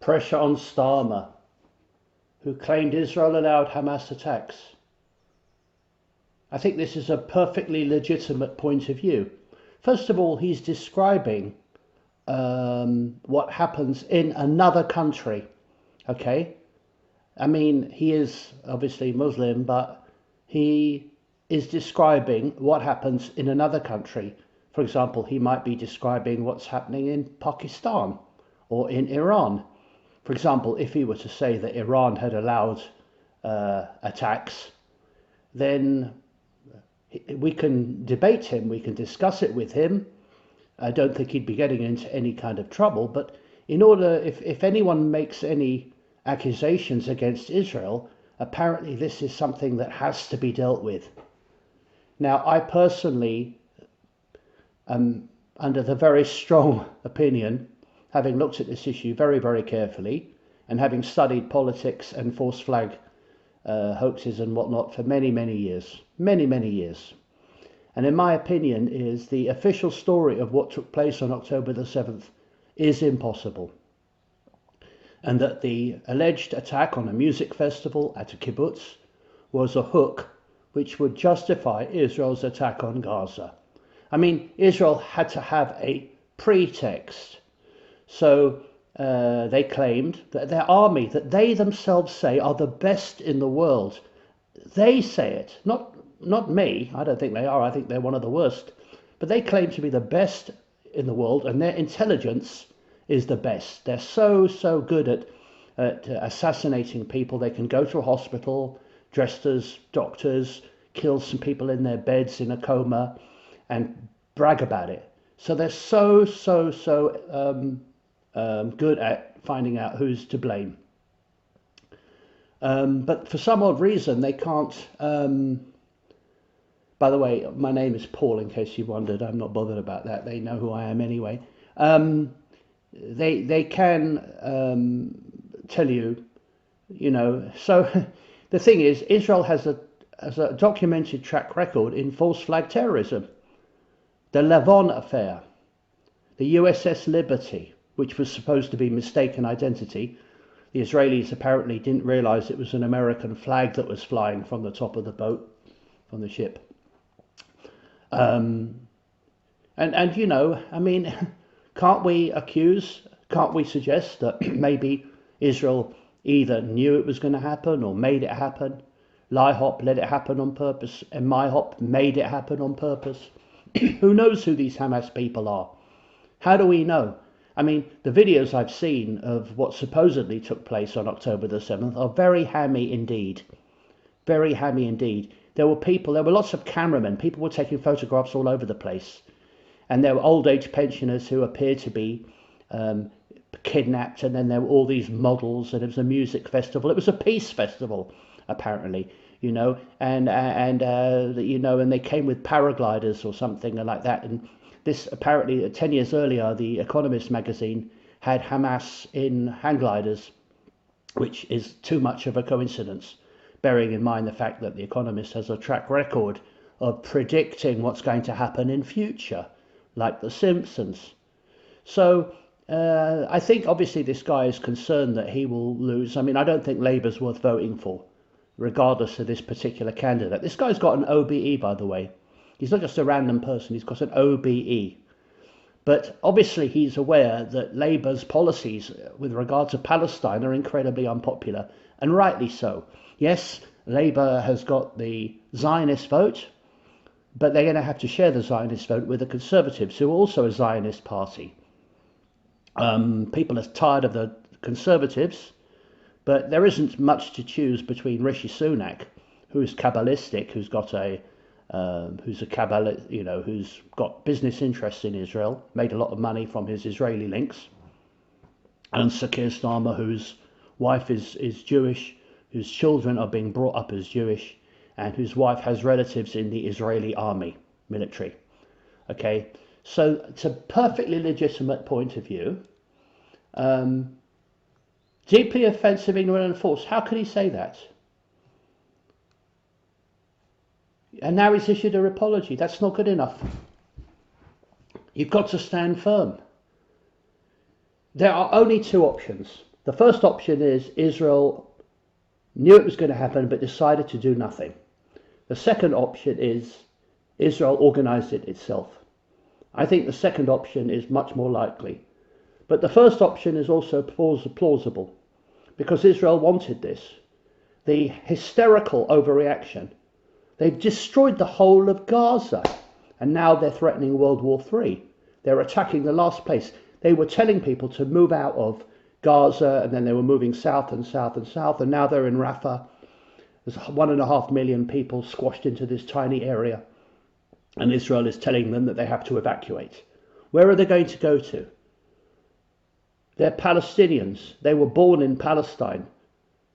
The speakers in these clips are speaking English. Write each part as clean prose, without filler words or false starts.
pressure on Starmer, who claimed Israel allowed Hamas attacks. I think this is a perfectly legitimate point of view. First of all, he's describing what happens in another country. Okay, I mean, he is obviously Muslim, but he is describing what happens in another country. For example, he might be describing what's happening in Pakistan or in Iran. For example, if he were to say that Iran had allowed attacks, then we can debate him, we can discuss it with him. I don't think he'd be getting into any kind of trouble, but in order, if anyone makes any accusations against Israel, apparently this is something that has to be dealt with. Now, I personally am under the very strong opinion, having looked at this issue very, very carefully, and having studied politics and false flag hoaxes and whatnot for many, many years. And in my opinion is the official story of what took place on October the 7th is impossible. And that the alleged attack on a music festival at a kibbutz was a hook which would justify Israel's attack on Gaza. I mean, Israel had to have a pretext. So they claimed that their army, that they themselves say are the best in the world. They say it, not me. I don't think they are. I think they're one of the worst. But they claim to be the best in the world, and their intelligence is the best. They're so good at assassinating people. They can go to a hospital dressed as doctors, kill some people in their beds in a coma, and brag about it. So they're so good at finding out who's to blame. But for some odd reason, they can't. By the way, my name is Paul, in case you wondered. I'm not bothered about that. They know who I am anyway. They can tell you, you know. So the thing is, Israel has a documented track record in false flag terrorism. The Lavon affair, the USS Liberty, which was supposed to be mistaken identity. The Israelis apparently didn't realise it was an American flag that was flying from the top of the boat, from the ship. And you know, I mean, can't we suggest that maybe Israel either knew it was going to happen or made it happen? LIHOP let it happen on purpose, and MIHOP made it happen on purpose. Who knows who these Hamas people are? How do we know? I mean, the videos I've seen of what supposedly took place on October the 7th are very hammy indeed. Very hammy indeed. There were lots of cameramen. People were taking photographs all over the place. And there were old age pensioners who appeared to be kidnapped. And then there were all these models, and it was a music festival. It was a peace festival, apparently, you know, and they came with paragliders or something like that. And this apparently 10 years earlier, the Economist magazine had Hamas in hang gliders, which is too much of a coincidence, bearing in mind the fact that the Economist has a track record of predicting what's going to happen in future, like The Simpsons. So I think obviously this guy is concerned that he will lose. I mean, I don't think Labour's worth voting for, regardless of this particular candidate. This guy's got an OBE, by the way. He's not just a random person, he's got an OBE. But obviously he's aware that Labour's policies with regard to Palestine are incredibly unpopular, and rightly so. Yes, Labour has got the Zionist vote, but they're going to have to share the Zionist vote with the Conservatives, who are also a Zionist party. People are tired of the Conservatives, but there isn't much to choose between Rishi Sunak, who's Kabbalistic, who's got business interests in Israel, made a lot of money from his Israeli links, and Sir Keir Starmer, whose wife is Jewish, whose children are being brought up as Jewish, and whose wife has relatives in the Israeli army, military. Okay, so it's a perfectly legitimate point of view. Deeply offensive, ignorant and false. How could he say that? And now he's issued an apology. That's not good enough. You've got to stand firm. There are only two options. The first option is Israel knew it was going to happen but decided to do nothing. The second option is Israel organized it itself. I think the second option is much more likely. But the first option is also plausible because Israel wanted this. The hysterical overreaction. They've destroyed the whole of Gaza and now they're threatening World War III. They're attacking the last place. They were telling people to move out of Gaza and then they were moving south and south and south and now they're in Rafah. There's 1.5 million people squashed into this tiny area and Israel is telling them that they have to evacuate. Where are they going to go to? They're Palestinians. They were born in Palestine.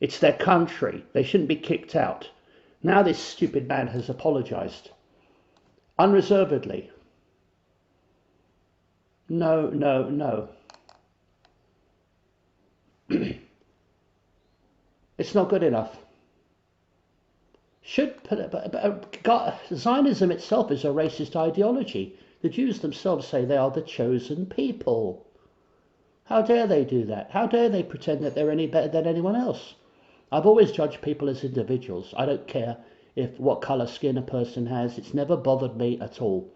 It's their country. They shouldn't be kicked out. Now this stupid man has apologized. Unreservedly. No, no, no. It's not good enough. Zionism itself is a racist ideology. The Jews themselves say they are the chosen people. How dare they do that? How dare they pretend that they're any better than anyone else? I've always judged people as individuals. I don't care what colour skin a person has. It's never bothered me at all.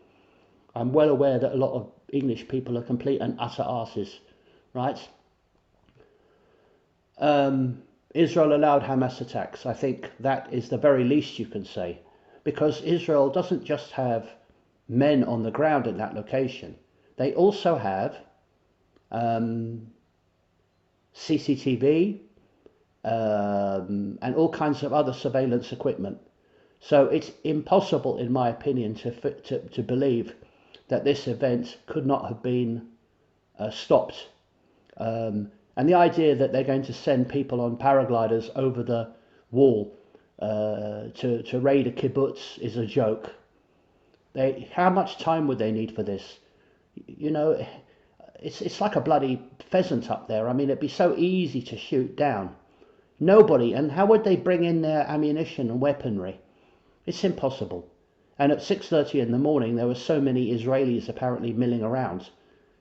I'm well aware that a lot of English people are complete and utter arses, right? Israel allowed Hamas attacks. I think that is the very least you can say, because Israel doesn't just have men on the ground in that location. They also have CCTV and all kinds of other surveillance equipment. So it's impossible, in my opinion, to believe that this event could not have been stopped. And the idea that they're going to send people on paragliders over the wall to raid a kibbutz is a joke. How much time would they need for this? You know, it's like a bloody pheasant up there. I mean, it'd be so easy to shoot down. Nobody, and how would they bring in their ammunition and weaponry? It's impossible. And at 6:30 in the morning, there were so many Israelis apparently milling around.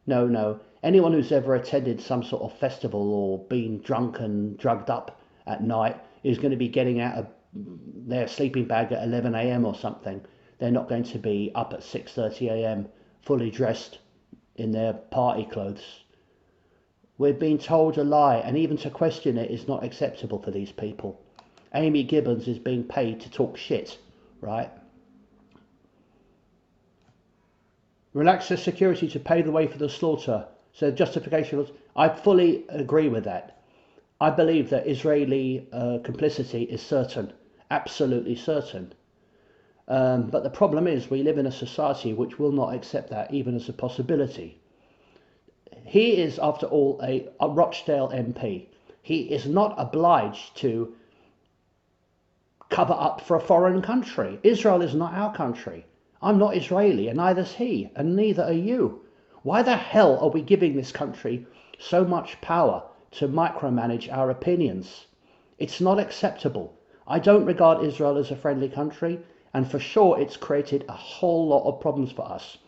No. Anyone who's ever attended some sort of festival or been drunk and drugged up at night is going to be getting out of their sleeping bag at 11 a.m. or something. They're not going to be up at 6:30 a.m. fully dressed in their party clothes. We're being told a lie, and even to question it is not acceptable for these people. Amy Gibbons is being paid to talk shit, right? Relax the security to pave the way for the slaughter. So justification was, I fully agree with that. I believe that Israeli complicity is certain, absolutely certain. But the problem is we live in a society which will not accept that even as a possibility. He is, after all, a Rochdale MP. He is not obliged to cover up for a foreign country. Israel is not our country. I'm not Israeli, and neither's he, and neither are you. Why the hell are we giving this country so much power to micromanage our opinions? It's not acceptable. I don't regard Israel as a friendly country, and for sure it's created a whole lot of problems for us.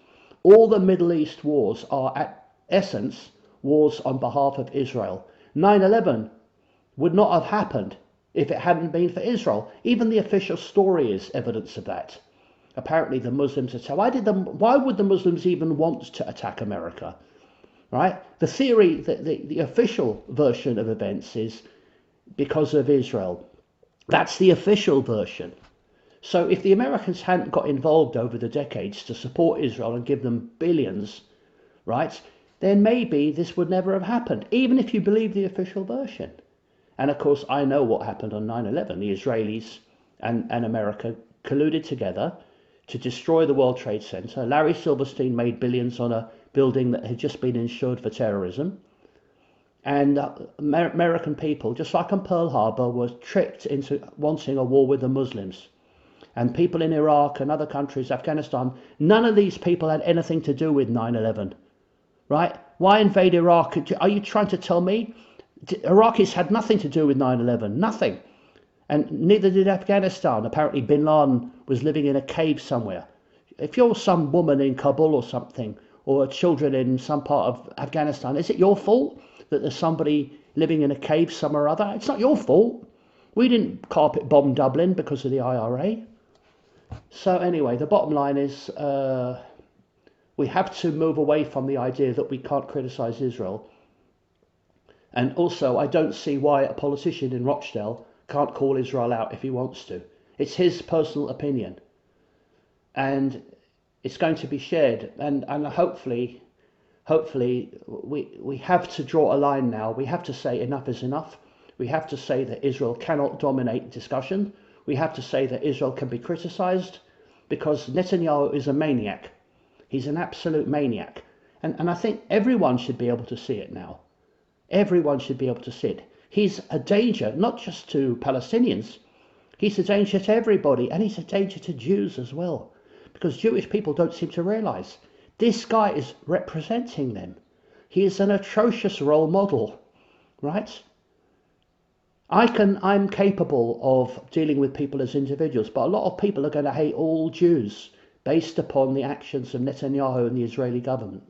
All the Middle East wars are at essence wars on behalf of Israel. 9/11 would not have happened if it hadn't been for Israel. Even the official story is evidence of that. Apparently the Muslims attack. Why would the Muslims even want to attack America? Right? The theory, the official version of events is because of Israel. That's the official version. So if the Americans hadn't got involved over the decades to support Israel and give them billions, right, then maybe this would never have happened, even if you believe the official version. And of course, I know what happened on 9/11. The Israelis and America colluded together to destroy the World Trade Center. Larry Silverstein made billions on a building that had just been insured for terrorism. And American people, just like on Pearl Harbor, were tricked into wanting a war with the Muslims. And people in Iraq and other countries, Afghanistan, none of these people had anything to do with 9/11. Right? Why invade Iraq? Are you trying to tell me Iraqis had nothing to do with 9/11? Nothing. And neither did Afghanistan. Apparently bin Laden was living in a cave somewhere. If you're some woman in Kabul or something, or children in some part of Afghanistan, is it your fault that there's somebody living in a cave somewhere or other. It's not your fault. We didn't carpet bomb Dublin because of the IRA. So anyway, the bottom line is we have to move away from the idea that we can't criticise Israel. And also, I don't see why a politician in Rochdale can't call Israel out if he wants to. It's his personal opinion. And it's going to be shared. And hopefully we have to draw a line now. We have to say enough is enough. We have to say that Israel cannot dominate discussion. We have to say that Israel can be criticised because Netanyahu is a maniac. He's an absolute maniac. And I think everyone should be able to see it now. Everyone should be able to see it. He's a danger, not just to Palestinians. He's a danger to everybody, and he's a danger to Jews as well. Because Jewish people don't seem to realise this guy is representing them. He is an atrocious role model, right? I'm capable of dealing with people as individuals, but a lot of people are going to hate all Jews based upon the actions of Netanyahu and the Israeli government.